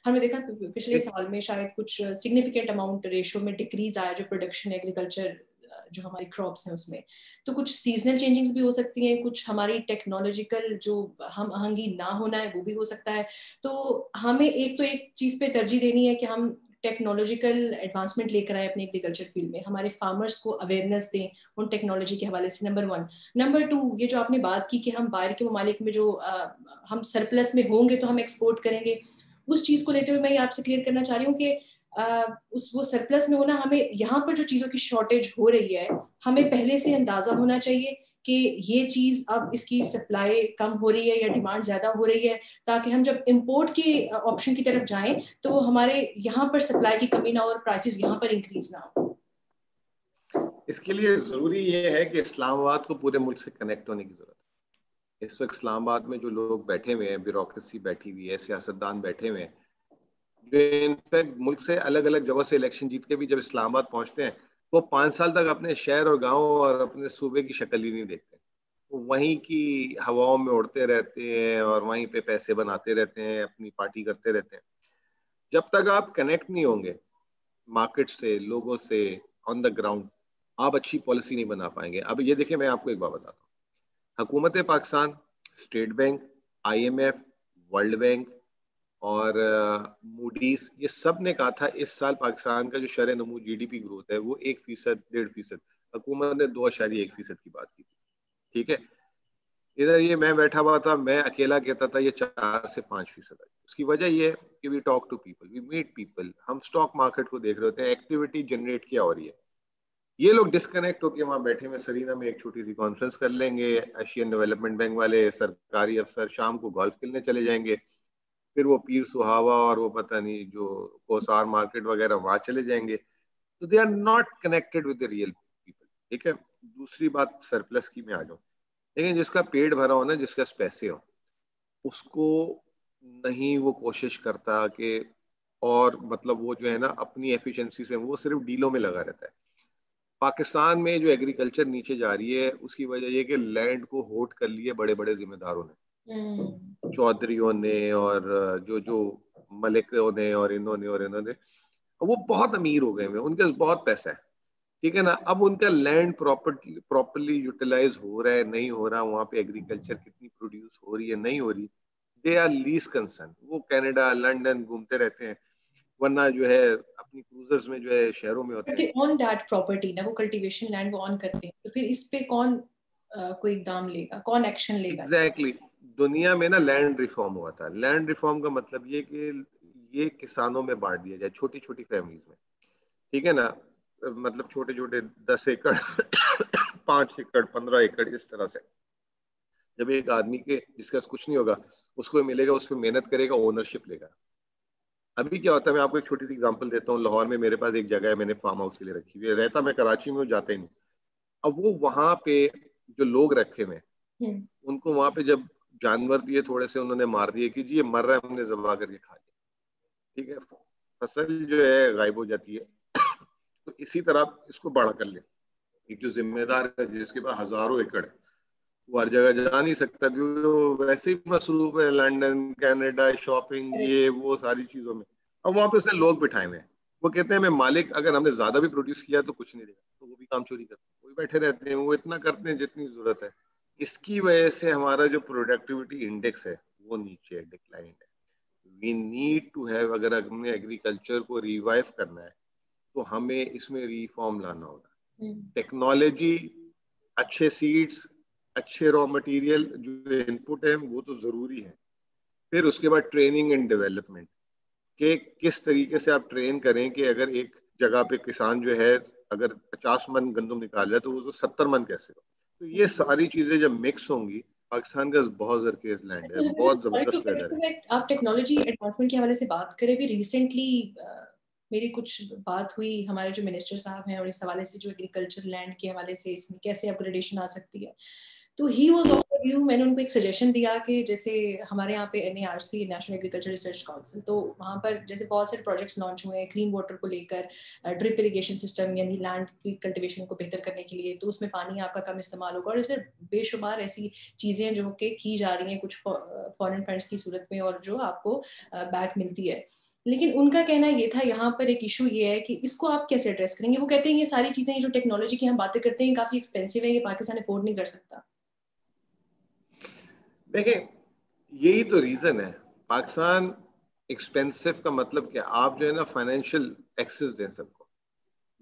हमने देखा पिछले साल में शायद कुछ सिग्निफिकेंट अमाउंट रेशियो में डिक्रीज आया जो प्रोडक्शन एग्रीकल्चर जो हमारी क्रॉप्स हैं उसमें। तो कुछ सीजनल चेंजिंग्स भी हो सकती हैं, कुछ हमारी टेक्नोलॉजिकल जो हम आहंगी ना होना है वो भी हो सकता है। तो हमें एक चीज पे तरजीह देनी है कि हम टेक्नोलॉजिकल एडवांसमेंट लेकर आए अपने एग्रीकल्चर फील्ड में, हमारे फार्मर्स को अवेयरनेस दें उन टेक्नोलॉजी के हवाले से, नंबर 1। नंबर 2, ये जो आपने बात की कि हम बाहर के ममालिक में जो हम सरप्लस में होंगे तो हम एक्सपोर्ट करेंगे, उस चीज को लेते हुए मैं ये आपसे क्लियर करना चाह रही हूँ कि उस वो सरप्लस में होना, हमें यहाँ पर जो चीजों की शॉर्टेज हो रही है हमें पहले से अंदाजा होना चाहिए कि ये चीज अब इसकी सप्लाई कम हो रही है या डिमांड ज्यादा हो रही है, ताकि हम जब इंपोर्ट के ऑप्शन की तरफ जाएं तो हमारे यहाँ पर सप्लाई की कमी ना हो और प्राइसेस यहाँ पर इंक्रीज ना हो। इसके लिए जरूरी ये है कि इस्लामाबाद को पूरे मुल्क से कनेक्ट होने की जरूरत है। इस वक्त इस्लामाबाद में जो लोग बैठे हुए हैं, ब्यूरोक्रेसी बैठी हुई है, सियासतदान बैठे हुए हैं, जो इनफैक्ट मुल्क से अलग अलग जगहों से इलेक्शन जीत के भी जब इस्लामाबाद पहुंचते हैं वो 5 साल तक अपने शहर और गांव और अपने सूबे की शक्ल ही नहीं देखते। वो वहीं की हवाओं में उड़ते रहते हैं और वहीं पे पैसे बनाते रहते हैं, अपनी पार्टी करते रहते हैं। जब तक आप कनेक्ट नहीं होंगे मार्केट से, लोगों से, ऑन द ग्राउंड, आप अच्छी पॉलिसी नहीं बना पाएंगे। अब ये देखिए, मैं आपको एक बात बताता हूँ। हुकूमत Pakistan, state bank, IMF, world bank और मूडीज, ये सब ने कहा था इस साल पाकिस्तान का जो शरह नमू GDP ग्रोथ है वो 1%, 1.5%। हुकूमत ने 2.1% की बात की थी। ठीक है, इधर ये मैं बैठा हुआ था, मैं अकेला कहता था ये 4 से 5% है। उसकी वजह ये है कि we talk to people, we meet people, हम स्टॉक मार्केट को देख रहे होते हैं, एक्टिविटी जनरेट क्या हो रही है। ये लोग डिस्कनेक्ट होकर वहां बैठे हुए सरीना में एक छोटी सी कॉन्फ्रेंस कर लेंगे, एशियन डेवलपमेंट बैंक वाले सरकारी अफसर शाम को गोल्फ खेलने चले जाएंगे, फिर वो पीर सुहावा और वो पता नहीं जो कोसार मार्केट वगैरह वहां चले जाएंगे। तो they are not connected with the real people. ठीक है, दूसरी बात सरप्लस की मैं आ जाऊं। लेकिन जिसका पेट भरा हो ना, जिसके पास पैसे हो, उसको नहीं वो कोशिश करता कि, और मतलब वो जो है ना अपनी एफिशिएंसी से वो सिर्फ डीलों में लगा रहता है। पाकिस्तान में जो एग्रीकल्चर नीचे जा रही है उसकी वजह ये कि लैंड को होल्ड कर लिए बड़े बड़े जिम्मेदारों ने, चौधरियों ने और जो जो मलिकों ने और इन्होंने वो बहुत अमीर हो गए हैं, उनके पास बहुत पैसा है। ठीक है ना, अब उनका लैंड प्रॉपरली यूटिलाइज हो रहा है नहीं हो रहा, वहां पे एग्रीकल्चर कितनी प्रोड्यूस हो रही है नहीं हो रही, दे आर लीस्ट कंसर्न। वो कनाडा, लंदन घूमते रहते हैं, वरना जो है अपनी क्रूजर्स में जो है शहरों में होते हैं। ऑन दैट प्रॉपर्टी ना, वो कल्टीवेशन लैंड वो ऑन करते हैं, तो फिर इस पे कौन कोई इकदाम लेगा, कौन एक्शन लेगा? एग्जैक्टली दुनिया में ना लैंड रिफॉर्म हुआ था। लैंड रिफॉर्म का मतलब ये कि ये किसानों में बांट दिया जाए, छोटी छोटी फैमिलीज में। ठीक है ना, मतलब छोटे छोटे 10 एकड़ 5 एकड़ 15 एकड़ इस तरह से। जब एक आदमी के जिसके पास कुछ नहीं होगा उसको मिलेगा, उस पर मेहनत करेगा, ओनरशिप लेगा। अभी क्या होता है, मैं आपको एक छोटी सी एग्जांपल देता हूँ। लाहौर में मेरे पास एक जगह है, मैंने फार्म हाउस के लिए रखी हुई है, रहता मैं कराची में हूँ, जाता ही नहीं। अब वो वहां पे जो लोग रखे हुए हैं उनको वहां पे जब जानवर दिए थोड़े से, उन्होंने मार दिए कि जी ये मर रहा है, हमने जबा करके खा लिया। ठीक है, फसल जो है गायब हो जाती है। तो इसी तरह इसको बड़ा कर ले। एक जो जिम्मेदार है जिसके पास हजारों एकड़ है, वो हर जगह जा नहीं सकता क्योंकि वो वैसे ही मसरूफ है लंदन, कनाडा, शॉपिंग, ये वो सारी चीजों में। अब वहां पे उसने लोग बिठाए हुए हैं, वो कहते हैं मैं मालिक, अगर हमने ज्यादा भी प्रोड्यूस किया तो कुछ नहीं देगा, तो वो भी काम चोरी करते हैं, वो भी बैठे रहते हैं, वो इतना करते हैं जितनी जरूरत है। इसकी वजह से हमारा जो प्रोडक्टिविटी इंडेक्स है वो नीचे है, डिक्लाइंड है। वी नीड टू हैव, अगर हमने एग्रीकल्चर को रिवाइव करना है तो हमें इसमें रिफॉर्म लाना होगा। टेक्नोलॉजी, अच्छे सीड्स, अच्छे रॉ मटेरियल जो इनपुट है वो तो जरूरी है। फिर उसके बाद ट्रेनिंग एंड डेवलपमेंट, कि किस तरीके से आप ट्रेन करें कि अगर एक जगह पे किसान जो है अगर 50 मन गंदम निकाल रहा है तो वो तो 70 मन कैसे हो। तो ये सारी चीजें जब मिक्स होंगी, पाकिस्तान का बहुत जरखेज लैंड है, बहुत जबरदस्त वेदर है। आप टेक्नोलॉजी एडवांसमेंट के हवाले से बात करें, भी रिसेंटली मेरी कुछ बात हुई हमारे जो मिनिस्टर साहब हैं और इस हवाले से जो एग्रीकल्चर लैंड के हवाले से इसमें कैसे अपग्रेडेशन आ सकती है। तो he was of the view, मैंने उनको एक सजेशन दिया कि जैसे हमारे यहाँ पे NARC, national agriculture research council, तो वहाँ पर जैसे बहुत सारे प्रोजेक्ट्स लॉन्च हुए हैं क्लीन वाटर को लेकर, ड्रिप इरिगेशन सिस्टम यानी लैंड की कल्टीवेशन को बेहतर करने के लिए, तो उसमें पानी आपका कम इस्तेमाल होगा, और जैसे बेशुमार ऐसी चीज़ें जो कि की जा रही हैं कुछ फॉरेन फंड्स की सूरत में और जो आपको बैक मिलती है। लेकिन उनका कहना ये था, यहाँ पर एक इशू ये है कि इसको आप कैसे एड्रेस करेंगे। वो कहते हैं ये सारी चीजें, ये जो टेक्नोलॉजी की हम बातें करते हैं, ये काफी एक्सपेंसिव है, ये पाकिस्तान अफोर्ड नहीं कर सकता। देखिए, यही तो रीजन है। पाकिस्तान एक्सपेंसिव का मतलब क्या, आप जो है ना फाइनेंशियल एक्सेस दें सबको,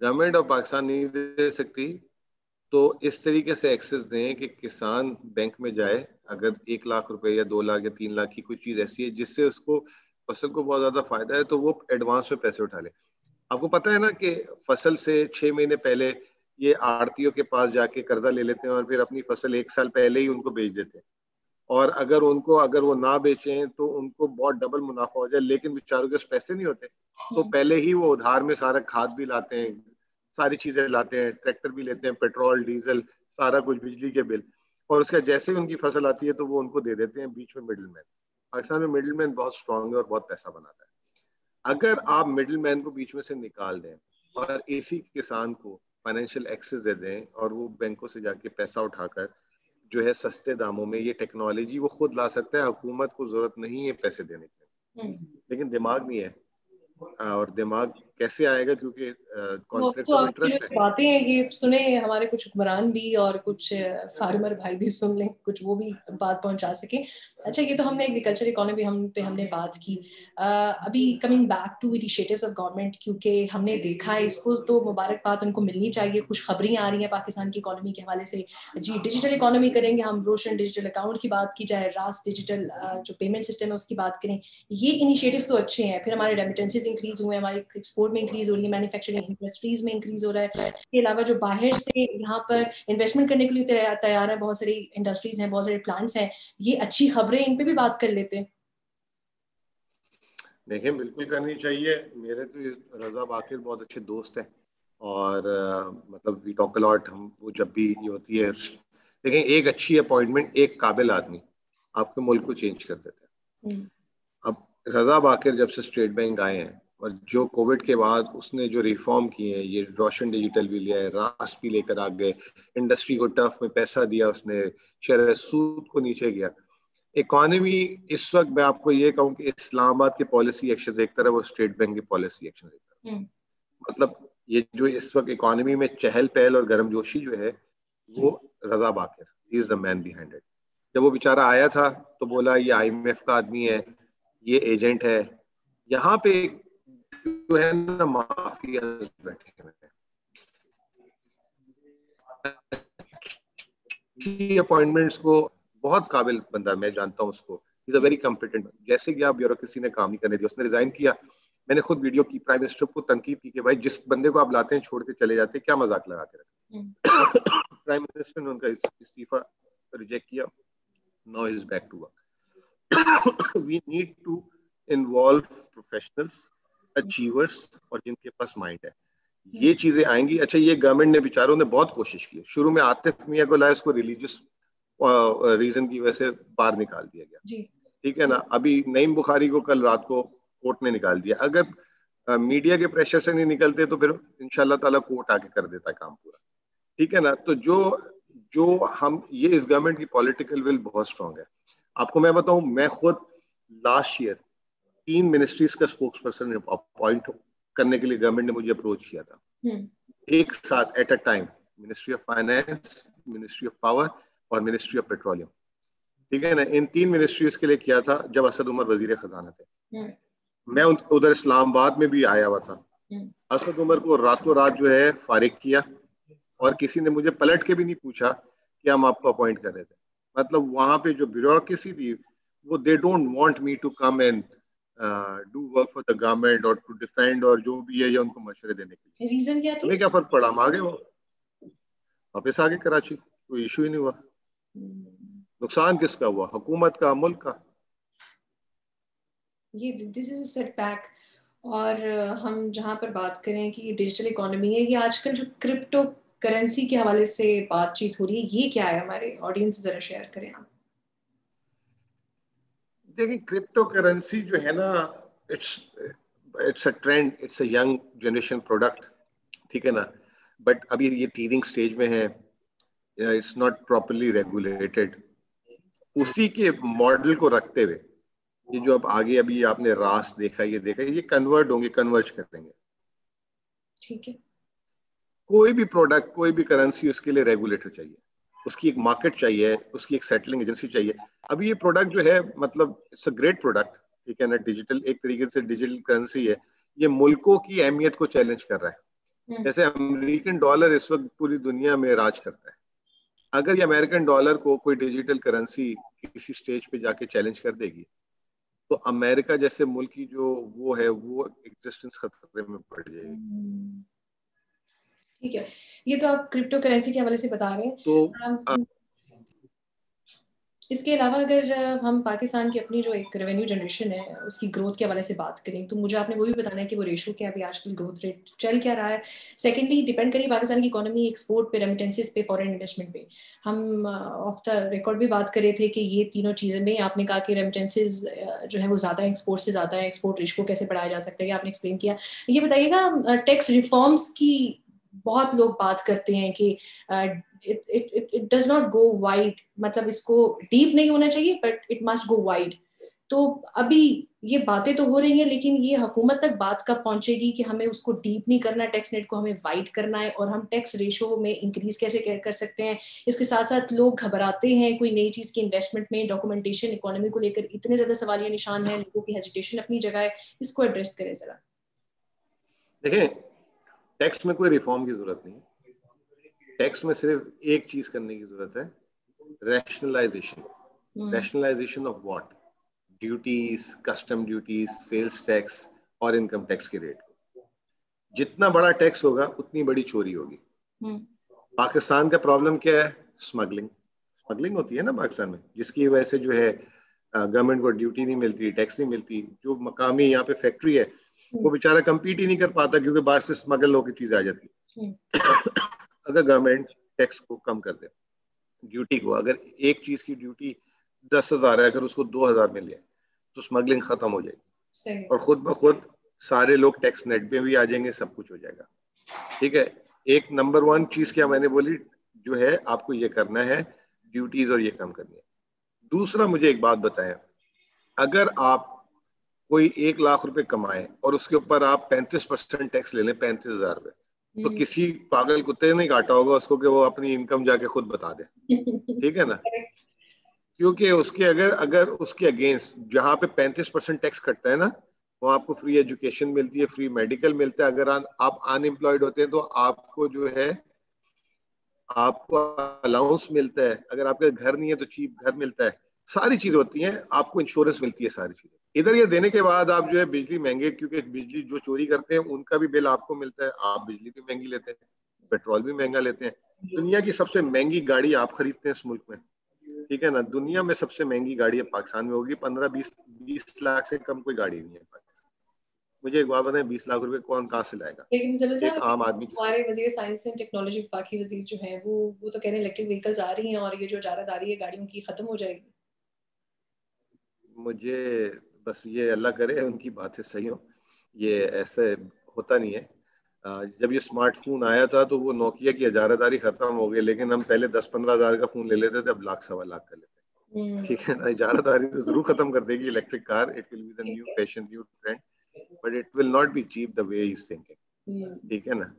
गवर्नमेंट ऑफ पाकिस्तान नहीं दे सकती, तो इस तरीके से एक्सेस दें कि किसान बैंक में जाए, अगर 1 लाख रुपए या 2 लाख या 3 लाख की कोई चीज ऐसी है जिससे उसको फसल को बहुत ज्यादा फायदा है, तो वो एडवांस में पैसे उठा ले। आपको पता है ना कि फसल से 6 महीने पहले ये आड़तियों के पास जाके कर्जा ले लेते हैं और फिर अपनी फसल 1 साल पहले ही उनको बेच देते हैं, और अगर वो ना बेचें तो उनको बहुत डबल मुनाफा हो जाए, लेकिन बेचारों के पास पैसे नहीं होते, तो पहले ही वो उधार में सारा खाद भी लाते हैं, सारी चीजें लाते हैं, ट्रैक्टर भी लेते हैं, पेट्रोल डीजल सारा कुछ, बिजली के बिल, और उसका जैसे ही उनकी फसल आती है तो वो उनको दे देते हैं, बीच में मिडिल मैन। पाकिस्तान में मिडिल मैन बहुत स्ट्रांग है और बहुत पैसा बनाता है। अगर आप मिडिल मैन को बीच में से निकाल दें और इसी किसान को फाइनेंशियल एक्सेस दे दें और वो बैंकों से जाके पैसा उठाकर जो है सस्ते दामों में ये टेक्नोलॉजी वो खुद ला सकता है, हुकूमत को जरूरत नहीं है पैसे देने की, लेकिन दिमाग नहीं है। और दिमाग कैसे आएगा, क्योंकि वो कॉन्फ्लिक्ट तो ऑफ आपकी जो इंटरेस्ट है। बातें हैं ये सुने हमारे कुछ हुक्मरान भी और कुछ फार्मर भाई भी सुन लें, कुछ वो भी बात पहुंचा सके। अच्छा, ये तो हमने एग्रीकल्चर इकोनॉमी हमने बात की। अभी coming back to initiatives of government, क्योंकि हमने देखा है इसको, तो मुबारकबाद उनको मिलनी चाहिए। कुछ खबरें आ रही हैं पाकिस्तान की इकोनॉमी के हवाले से। जी, डिजिटल इकोनॉमी करेंगे हम, रोशन डिजिटल अकाउंट की बात की जाए, रास डिजिटल जो पेमेंट सिस्टम है उसकी बात करें, ये इनिशिएटिव्स तो अच्छे हैं। फिर हमारे रेमिटेंसेस इंक्रीज हुए, हमारी एक्सपोर्ट में इंक्रीज हो रही है, मैन्युफैक्चरिंग इंडस्ट्रीज में इंक्रीज हो रहा है। इसके अलावा जो बाहर से यहाँ पर इन्वेस्टमेंट करने के लिए तैयार है, बहुत सारी इंडस्ट्रीज हैं, बहुत सारे प्लांट्स हैं। ये अच्छी खबरें, इन पे भी बात कर लेते हैं। देखिए, बिल्कुल करनी चाहिए। मेरे तो रजा बाकिर बहुत अच्छे दोस्त हैं, और मतलब वी टॉक अ लॉट, हम वो जब भी ये होती है। देखिए, एक अच्छी अपॉइंटमेंट, एक काबिल आदमी आपके मुल्क को चेंज कर देता है। अब रजा बाकिर जब से स्टेट बैंक आए हैं और जो कोविड के बाद उसने जो रिफॉर्म किए हैं, ये रोशन डिजिटल भी लिया है, रास भी लेकर आ गए, इंडस्ट्री को टफ में पैसा दिया उसने, शेयर सूद को नीचे गया, इकोनॉमी इस वक्त मैं आपको ये कहूँ कि इस्लामाबाद के पॉलिसी एक्शन एक तरफ और स्टेट बैंक के पॉलिसी एक्शन एक तरफ, मतलब ये जो इस वक्त इकोनॉमी में चहल पहल और गर्मजोशी जो है, वो Raza Baqir is the man behind it. जब वो बेचारा आया था तो बोला ये आईएमएफ का आदमी है, ये एजेंट है। यहाँ पे जो है ना माफिया बैठे हुए हैं, अपॉइंटमेंट्स को बहुत काबिल बंदा मैं जानता हूँ उसको, इज अ वेरी कॉम्पिटेंट। जैसे कि आप ब्यूरोक्रेसी ने काम नहीं करने दिया, उसने रिजाइन किया। मैंने खुद वीडियो की, प्राइम मिनिस्टर को तनकीद की कि भाई जिस बंदे को आप लाते हैं छोड़ के चले जाते हैं, क्या मजाक लगा के रखते। प्राइम मिनिस्टर ने उनका इस्तीफा रिजेक्ट किया। Now is back to work. We need to involve professionals, achievers, और जिनके पास माइंड है, ये चीजें आएंगी। अच्छा, ये गवर्नमेंट ने बेचारों ने बहुत कोशिश की। शुरू में आतिफ मियां को लाया, उसको रिलीजियस रीजन की वजह से बाहर निकाल दिया गया, ठीक है ना। अभी नईम बुखारी को कल रात को कोर्ट ने निकाल दिया। अगर मीडिया के प्रेशर से नहीं निकलते तो फिर इंशाल्लाह ताला कोर्ट आके कर देता काम पूरा, ठीक है ना। तो जो जो हम ये इस गवर्नमेंट की पॉलिटिकल विल बहुत स्ट्रांग है। आपको मैं बताऊं, मैं खुद लास्ट ईयर 3 मिनिस्ट्रीज का स्पोक्स पर्सन अपॉइंट करने के लिए गवर्नमेंट ने मुझे अप्रोच किया था, एक साथ at a time. Ministry of finance, ministry of power और मिनिस्ट्री ऑफ पेट्रोलियम, ठीक है ना। इन 3 मिनिस्ट्रीज के लिए किया था जब असद उमर वजीर खजाना थे। मैं उधर इस्लामाबाद में भी आया हुआ था। असद उमर को रातों रात जो है फारिग किया, और किसी ने मुझे पलट के भी नहीं पूछा कि हम आपको अपॉइंट कर रहे थे। मतलब वहां पे जो ब्यूरोक्रेसी थी, वो they don't want me to come and do work for the government और टू डिफेंड और जो भी है, या उनको मशवरे देने के लिए। रीजन क्या थी? हमें क्या फर्क पड़ा, हम आ गए, वो वापस आ गए कराची, कोई इशू ही नहीं हुआ। नुकसान किसका हुआ, हुकूमत का, मुल्क का। ये दिस इज अ सेटबैक। और हम जहां पर बात करें कि डिजिटल इकोनॉमी है, ये आजकल जो क्रिप्टो करेंसी के हवाले से बातचीत हो रही है, ये क्या है? हमारे ऑडियंस से जरा शेयर करें आप। देखिए, क्रिप्टो करेंसी जो है ना, it's it's a trend, it's a young generation product, ठीक है ना। बट अभी ये टीजिंग स्टेज में है, इट्स नॉट प्रॉपरली रेगुलेटेड। उसी के मॉडल को रखते हुए ये जो अब आगे अभी आपने रास देखा, ये देखा, ये कन्वर्ट होंगे, कन्वर्ज करेंगे। ठीक है। कोई भी प्रोडक्ट, कोई भी करेंसी, उसके लिए रेगुलेटर चाहिए, उसकी एक मार्केट चाहिए, उसकी एक सेटलिंग एजेंसी चाहिए। अभी ये प्रोडक्ट जो है, मतलब इट्स अ ग्रेट प्रोडक्ट, ठीक है ना, डिजिटल एक तरीके से डिजिटल करेंसी है। ये मुल्कों की अहमियत को चैलेंज कर रहा है। जैसे अमेरिकन डॉलर इस वक्त पूरी दुनिया में राज करता है। अगर ये अमेरिकन डॉलर को कोई डिजिटल करेंसी किसी स्टेज पे जाके चैलेंज कर देगी, तो अमेरिका जैसे मुल्क की जो वो है, वो एग्जिस्टेंस खतरे में पड़ जाएगी। ठीक है, ये तो आप क्रिप्टो करेंसी के हवाले से बता रहे तो हैं। इसके अलावा अगर हम पाकिस्तान की अपनी जो एक रेवेन्यू जनरेशन है उसकी ग्रोथ के हवाले से बात करें, तो मुझे आपने वो भी बताना है कि वो रेशो क्या है, अभी आजकल ग्रोथ रेट चल क्या रहा है। सेकेंडली, डिपेंड करिए पाकिस्तान की इकोनॉमी एक्सपोर्ट पे, रेमिटेंसेस पे, फॉरेन इन्वेस्टमेंट पे। हम ऑफ द रिकॉर्ड भी बात कर रहे थे कि ये तीनों चीज़ें में आपने कहा कि रेमिटेंसेस जो है वो ज़्यादा है एक्सपोर्ट से ज़्यादा है, एक्सपोर्ट रेशो कैसे बढ़ाया जा सकता है, ये आपने एक्सप्लेन किया। ये बताइएगा, टैक्स रिफॉर्म्स की बहुत लोग बात करते हैं कि it does not go wide, मतलब इसको डीप नहीं होना चाहिए but it must go wide. तो अभी ये बातें तो हो रही हैं, लेकिन ये हुकूमत तक बात कब पहुंचेगी कि हमें उसको डीप नहीं करना, टैक्स नेट को हमें वाइड करना है, और हम टैक्स रेशो में इंक्रीज कैसे कर सकते हैं। इसके साथ साथ लोग घबराते हैं कोई नई चीज की इन्वेस्टमेंट में, डॉक्यूमेंटेशन, इकोनॉमी को लेकर इतने ज्यादा सवालिया निशान है, लोगों की हेजिटेशन अपनी जगह है। इसको एड्रेस करें जरा। देखें, टैक्स में कोई रिफॉर्म की जरूरत नहीं। टैक्स में सिर्फ एक चीज करने की जरूरत है, rationalisation. Rationalisation of what? Duties, custom duties, sales tax और इनकम टैक्स के रेट। जितना बड़ा टैक्स होगा उतनी बड़ी चोरी होगी। पाकिस्तान का प्रॉब्लम क्या है? स्मगलिंग। स्मगलिंग होती है ना पाकिस्तान में, जिसकी वजह से जो है गवर्नमेंट को ड्यूटी नहीं मिलती, टैक्स नहीं मिलती। जो मकामी यहाँ पे फैक्ट्री है, वो बेचारा compete ही नहीं कर पाता, क्योंकि बाहर से स्मगल होकर चीज आ जाती है। अगर गवर्नमेंट टैक्स को कम कर दे, ड्यूटी को, अगर एक चीज की ड्यूटी 10,000 है, अगर उसको 2,000 मिल जाए, तो स्मगलिंग खत्म हो जाएगी, और खुद ब खुद सारे लोग टैक्स नेट पे भी आ जाएंगे, सब कुछ हो जाएगा। ठीक है। एक नंबर वन चीज क्या मैंने बोली, जो है आपको ये करना है, ड्यूटीज और ये कम करनी है। दूसरा, मुझे एक बात बताएं, अगर आप कोई 1 लाख रुपए कमाए और उसके ऊपर आप 35% टैक्स ले लें, 35,000 रुपए, तो किसी पागल कुत्ते ने काटा होगा उसको कि वो अपनी इनकम जाके खुद बता दे। ठीक है ना? क्योंकि उसके अगर अगर उसके अगेंस्ट जहां पे 35% टैक्स कटता है ना, वहाँ आपको फ्री एजुकेशन मिलती है, फ्री मेडिकल मिलता है। अगर आप अनएम्प्लॉयड होते हैं तो आपको जो है, आपको अलाउंस मिलता है। अगर आपके घर नहीं है तो चीप घर मिलता है। सारी चीजें होती हैं, आपको इंश्योरेंस मिलती है, सारी चीजें। इधर ये देने के बाद आप जो है बिजली महंगे, क्योंकि बिजली जो चोरी करते हैं उनका भी बिल आपको मिलता है, आप बिजली भी महंगी लेते हैं, पेट्रोल भी महंगा लेते हैं। दुनिया की सबसे महंगी गाड़ी आप खरीदते हैं इस मुल्क में। ठीक है ना? दुनिया में सबसे महंगी गाड़ी है पाकिस्तान में होगी। 15-20 लाख से कम कोई गाड़ी नहीं है पाकिस्तान। मुझे एक बात बताएं, 20 लाख रुपए कौन कहाँ से लाएगा? लेकिन जब एक साहब, आम आदमी किसको? हमारे वजीर साइंस एंड टेक्नोलॉजी, बाकी वजीर जो है वो तो कह रहे हैं इलेक्ट्रिक व्हीकल्स आ रही हैं और ये जो इजारादारी है गाड़ियों की खत्म हो जाएगी। मुझे बस ये अल्लाह करे उनकी बात से सही हो। ये ऐसे होता नहीं है। जब ये स्मार्टफोन आया था तो वो नोकिया की इजारादारी खत्म हो गई, लेकिन हम पहले 10-15 हजार का फोन ले लेते थे, अब लाख सवा लाख का लेते हैं। ठीक है ना? इजारादारी तो जरूर खत्म कर देगी electric car. It will be the new fashion, new trend, but it will not be cheap the way he is thinking. ठीक है ना?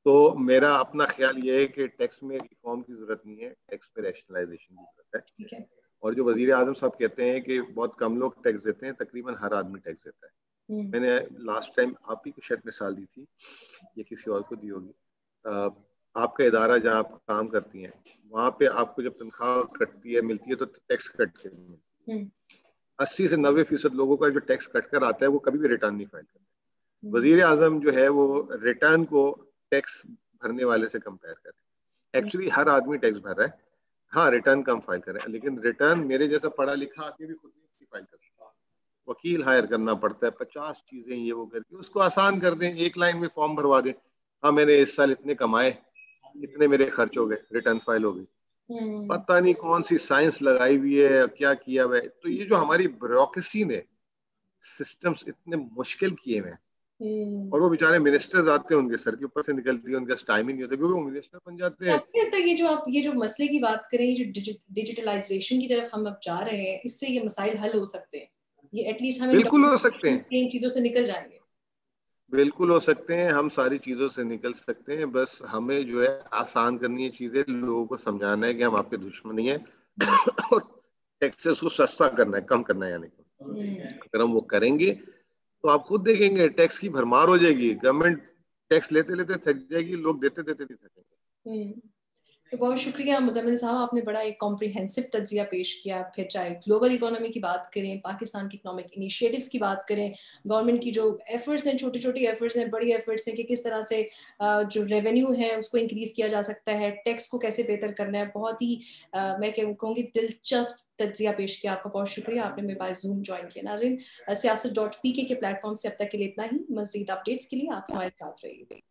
तो मेरा अपना ख्याल ये है कि टैक्स में रिफॉर्म की जरूरत नहीं है, टैक्स में रैशनलाइजेशन की जरूरत है। और जो वजीर आजम साहब कहते हैं कि बहुत कम लोग टैक्स देते हैं, तकरीबन हर आदमी टैक्स देता है। मैंने लास्ट टाइम आप ही को शायद मिसाल दी थी, ये किसी और को दी होगी। आपका इदारा जहाँ आप काम करती हैं, वहाँ पे आपको जब तनख्वाह कटती है, मिलती है, तो टैक्स कट के मिलती है। 80 से 90% लोगों का जो टैक्स कट कर आता है वो कभी भी रिटर्न नहीं फाइल करते। वजीर आजम जो है वो रिटर्न को टैक्स भरने वाले से कंपेयर करते हैं। एक्चुअली हर आदमी टैक्स भर रहा है, हाँ रिटर्न कम फाइल करें, लेकिन रिटर्न मेरे जैसा पढ़ा लिखा आदमी भी खुद नहीं फाइल कर सकता। वकील हायर करना पड़ता है, 50 चीजें ये वो करके। उसको आसान कर दें, एक लाइन में फॉर्म भरवा दें, हाँ मैंने इस साल इतने कमाए, इतने मेरे खर्च हो गए, रिटर्न फाइल हो गई। पता नहीं कौन सी साइंस लगाई हुई है, क्या किया हुआ है। तो ये जो हमारी ब्यूरोक्रेसी ने सिस्टम्स इतने मुश्किल किए हुए हैं, और वो बेचारे मिनिस्टर्स आते हैं, उनके सर के ऊपर से निकलती है, उनका टाइम ही नहीं होता, क्योंकि वो मिनिस्टर बन जाते हैं। आपको लगता है ये जो मसले की बात करें, ये जो डिजिटलाइजेशन की तरफ हम अब जा रहे हैं, इससे ये मसाइल हल हो सकते हैं? ये एटलीस्ट हम बिल्कुल हो सकते हैं, इन चीजों से निकल जाएंगे। बिल्कुल हो सकते हैं, हम सारी चीजों से निकल सकते हैं, बस हमें जो है आसान करनी है चीजें, लोगों को समझाना है कि हम आपके दुश्मन नहीं है और टैक्सेस को सस्ता करना है, कम करना है, यानी अगर हम वो करेंगे तो आप खुद देखेंगे टैक्स की भरमार हो जाएगी, गवर्नमेंट टैक्स लेते लेते थक जाएगी, लोग देते देते नहीं थकेंगे। तो बहुत शुक्रिया मुज़म्मिल साहब, आपने बड़ा एक कॉम्प्रिहेंसिव तज्जिया पेश किया। फिर चाहे ग्लोबल इकोनॉमी की बात करें, पाकिस्तान की इकोनॉमिक इनिशिएटिव्स की बात करें, गवर्नमेंट की जो एफर्ट्स हैं, छोटी छोटी एफर्ट्स हैं, बड़ी एफर्ट्स हैं कि किस तरह से जो रेवेन्यू है उसको इंक्रीज किया जा सकता है, टैक्स को कैसे बेहतर करना है, बहुत ही मैं कहूँगी दिलचस्प तज्जिया पेश किया। आपका बहुत शुक्रिया, आपने मेरे पास जूम ज्वाइन किया। नाज़रीन, siyaset.pk के प्लेटफॉर्म से अब तक के लिए इतना ही। मज़ीद अपडेट्स के लिए आप हमारे साथ रहिए।